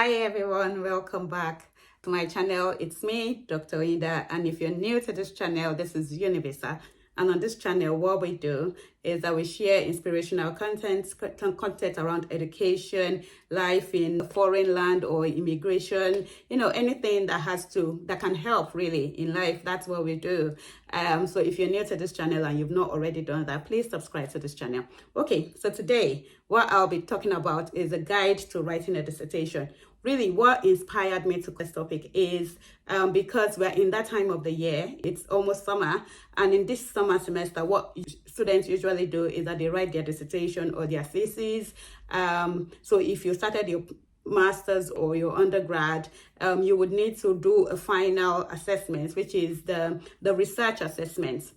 Hi everyone, welcome back to my channel. It's me, Dr. Ida, and if you're new to this channel, this is Universa. And on this channel, what we do is that we share inspirational content around education, life in a foreign land or immigration, anything that can help really in life. That's what we do. So if you're new to this channel and you've not already done that, please subscribe to this channel. Okay, so today, what I'll be talking about is a guide to writing a dissertation. Really, what inspired me to this topic is because we're in that time of the year. It's almost summer, and in this summer semester, what students usually do is that they write their dissertation or their thesis. So if you started your master's or your undergrad, you would need to do a final assessment, which is the research assessment.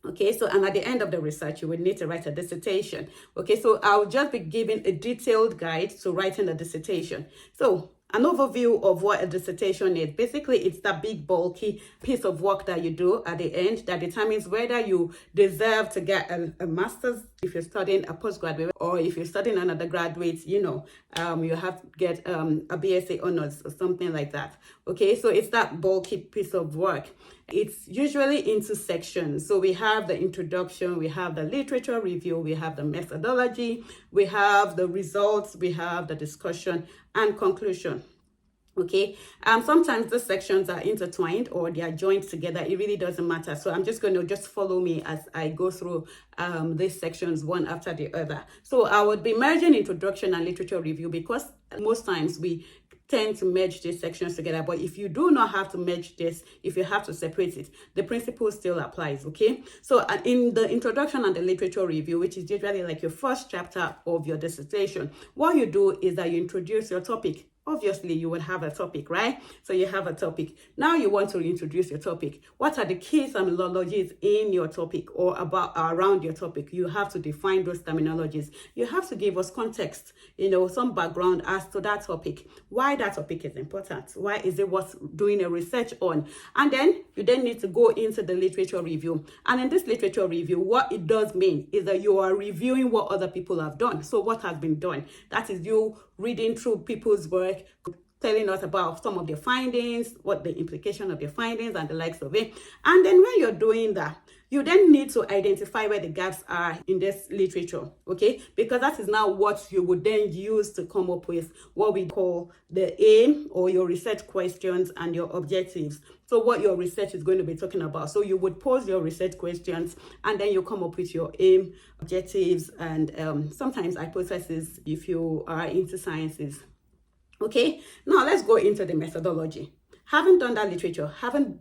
Okay, so and at the end of the research, you will need to write a dissertation. Okay, so I'll just be giving a detailed guide to writing a dissertation. So an overview of what a dissertation is. Basically, it's that big, bulky piece of work that you do at the end that determines whether you deserve to get a master's if you're studying a postgraduate, or if you're studying an undergraduate, you have to get a BSc honors or something like that. Okay, so it's that bulky piece of work. It's usually into sections. So we have the introduction, we have the literature review, we have the methodology, we have the results, we have the discussion and conclusion. Okay, sometimes the sections are intertwined or they are joined together. It really doesn't matter. So I'm just going to follow me as I go through these sections one after the other. So I would be merging introduction and literature review because most times we tend to merge these sections together. But if you do not have to merge this, if you have to separate it, the principle still applies. Okay, so in the introduction and the literature review, which is usually like your first chapter of your dissertation, what you do is that you introduce your topic. Obviously, you would have a topic, right? So you have a topic. Now you want to introduce your topic. What are the key terminologies in your topic or around your topic? You have to define those terminologies. You have to give us context, some background as to that topic. Why that topic is important. Why is it worth doing a research on? And then you need to go into the literature review. And in this literature review, what it does mean is that you are reviewing what other people have done. So what has been done? That is you reading through people's work, telling us about some of their findings, what the implication of their findings and the likes of it. And then when you're doing that, you then need to identify where the gaps are in this literature, okay? Because that is now what you would then use to come up with what we call the aim or your research questions and your objectives. So what your research is going to be talking about. So you would pose your research questions and then you come up with your aim, objectives, and sometimes hypotheses if you are into sciences. Okay, now let's go into the methodology. Having done that literature, having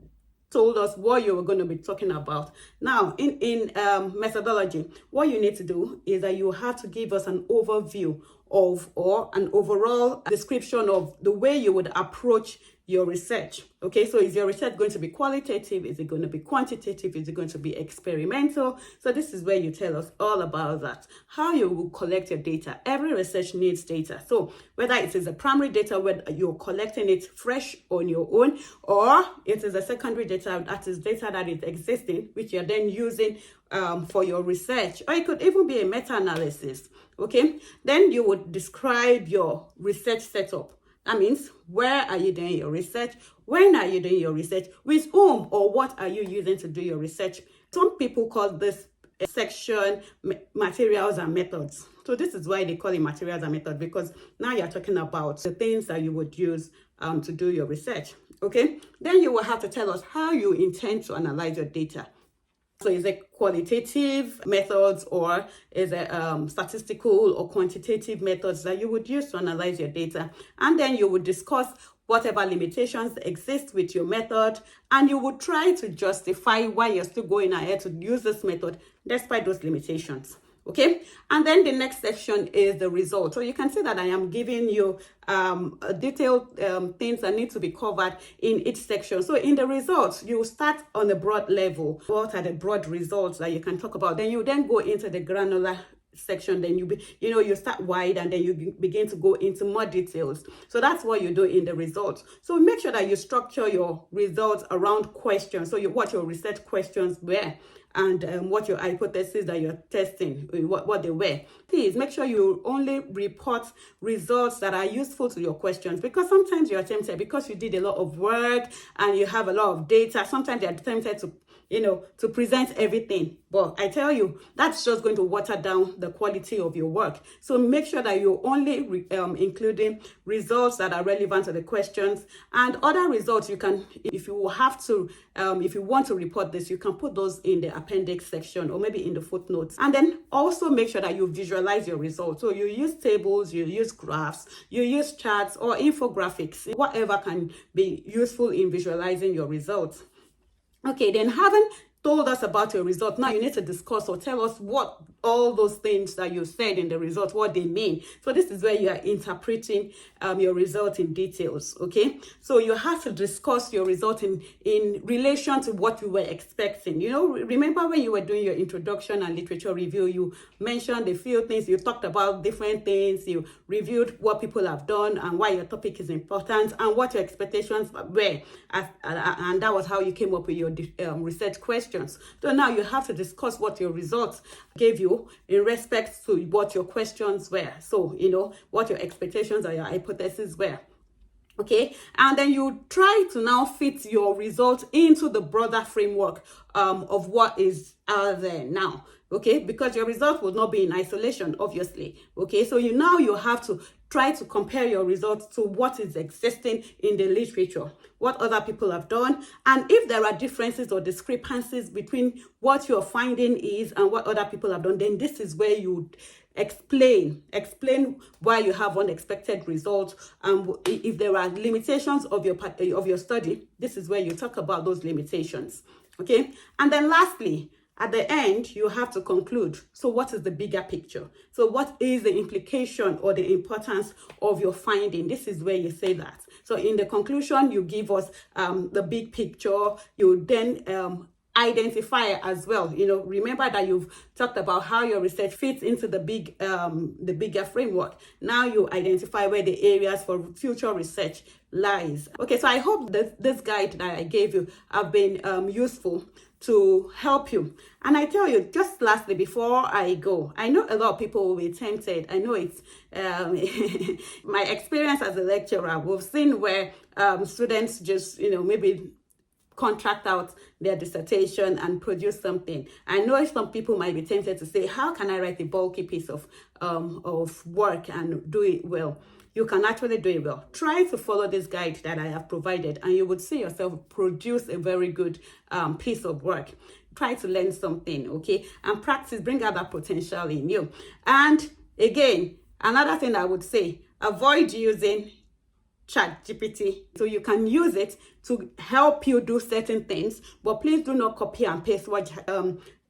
told us what you were going to be talking about. Now, in methodology, what you need to do is that you have to give us an overview of or an overall description of the way you would approach your research. Okay, so is your research going to be qualitative? Is it going to be quantitative? Is it going to be experimental? So this is where you tell us all about that. How you will collect your data. Every research needs data. So whether it is a primary data where you're collecting it fresh on your own, or it is a secondary data that is data that is existing, which you're then using for your research, or it could even be a meta-analysis. Okay, then you would describe your research setup. That means, where are you doing your research? When are you doing your research? With whom or what are you using to do your research? Some people call this section materials and methods. So this is why they call it materials and methods, because now you're talking about the things that you would use to do your research. Okay, then you will have to tell us how you intend to analyze your data. So is it qualitative methods or is it statistical or quantitative methods that you would use to analyze your data? And then you would discuss whatever limitations exist with your method, and you would try to justify why you're still going ahead to use this method despite those limitations. Okay, and then the next section is the result. So you can see that I am giving you detailed things that need to be covered in each section. So in the results, you start on a broad level. What are the broad results that you can talk about? Then you then go into the granular section, then you start wide and then you begin to go into more details. So that's what you do in the results. So make sure that you structure your results around questions. So what your research questions were, and what your hypothesis that you're testing, what they were. Please make sure you only report results that are useful to your questions, because sometimes you're tempted, because you did a lot of work and you have a lot of data, sometimes you're tempted to present everything. But I tell you, that's just going to water down the quality of your work. So make sure that you're only including results that are relevant to the questions, and other results you can, if you have to, if you want to report this, you can put those in the appendix section or maybe in the footnotes. And then also make sure that you visualize your results. So you use tables, you use graphs, you use charts or infographics, whatever can be useful in visualizing your results. Okay, then having told us about your result, now you need to discuss or tell us what all those things that you said in the result, what they mean. So this is where you are interpreting your result in details, okay? So you have to discuss your result in relation to what you were expecting. Remember when you were doing your introduction and literature review, you mentioned a few things, you talked about different things, you reviewed what people have done and why your topic is important and what your expectations were, and that was how you came up with your research questions. So now you have to discuss what your results gave you in respect to what your questions were. So, what your expectations or your hypotheses were. Okay, and then you try to now fit your result into the broader framework of what is out there now. Okay, because your result will not be in isolation, obviously. Okay, so you have to try to compare your results to what is existing in the literature, what other people have done, and if there are differences or discrepancies between what your finding is and what other people have done, then this is where you explain why you have unexpected results, and if there are limitations of your study, this is where you talk about those limitations. Okay, and then lastly, at the end, you have to conclude. So what is the bigger picture? So what is the implication or the importance of your finding? This is where you say that. So in the conclusion, you give us the big picture. You then identify as well. Remember that you've talked about how your research fits into the bigger framework. Now you identify where the areas for future research lies. Okay, so I hope that this guide that I gave you have been useful to help you. And I tell you, just lastly, before I go, I know a lot of people will be tempted. I know it's my experience as a lecturer. We've seen where students just, maybe contract out their dissertation and produce something. I know some people might be tempted to say, how can I write a bulky piece of work and do it well? You can actually do it well. Try to follow this guide that I have provided, and you would see yourself produce a very good piece of work. Try to learn something, okay? And practice, bring out that potential in you. And again, another thing I would say, avoid using ChatGPT. So you can use it to help you do certain things, but please do not copy and paste what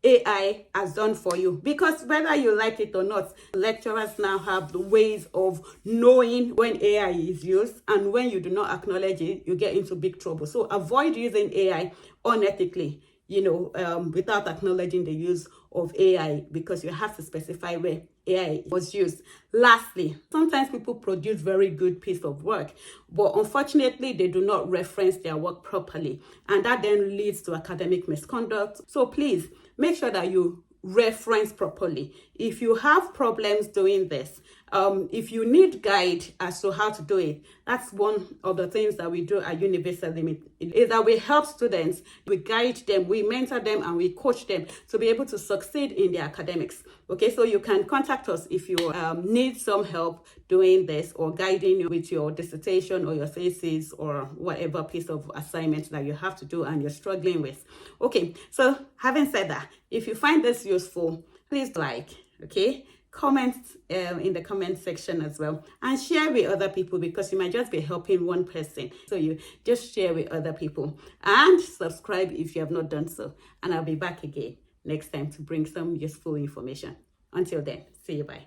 AI has done for you, because whether you like it or not, lecturers now have the ways of knowing when AI is used, and when you do not acknowledge it, you get into big trouble. So avoid using AI unethically, without acknowledging the use of AI, because you have to specify where AI was used. Lastly, sometimes people produce very good piece of work, but unfortunately they do not reference their work properly, and that then leads to academic misconduct. So please make sure that you reference properly. If you have problems doing this, if you need guide as to how to do it, that's one of the things that we do at Universal Limit, is that we help students, we guide them, we mentor them, and we coach them to be able to succeed in their academics. Okay, so you can contact us if you need some help doing this, or guiding you with your dissertation or your thesis or whatever piece of assignment that you have to do and you're struggling with. Okay, so having said that, if you find this useful, please like, okay? Comment in the comment section as well, and share with other people, because you might just be helping one person. So you just share with other people, and subscribe if you have not done so. And I'll be back again next time to bring some useful information. Until then, see you, bye.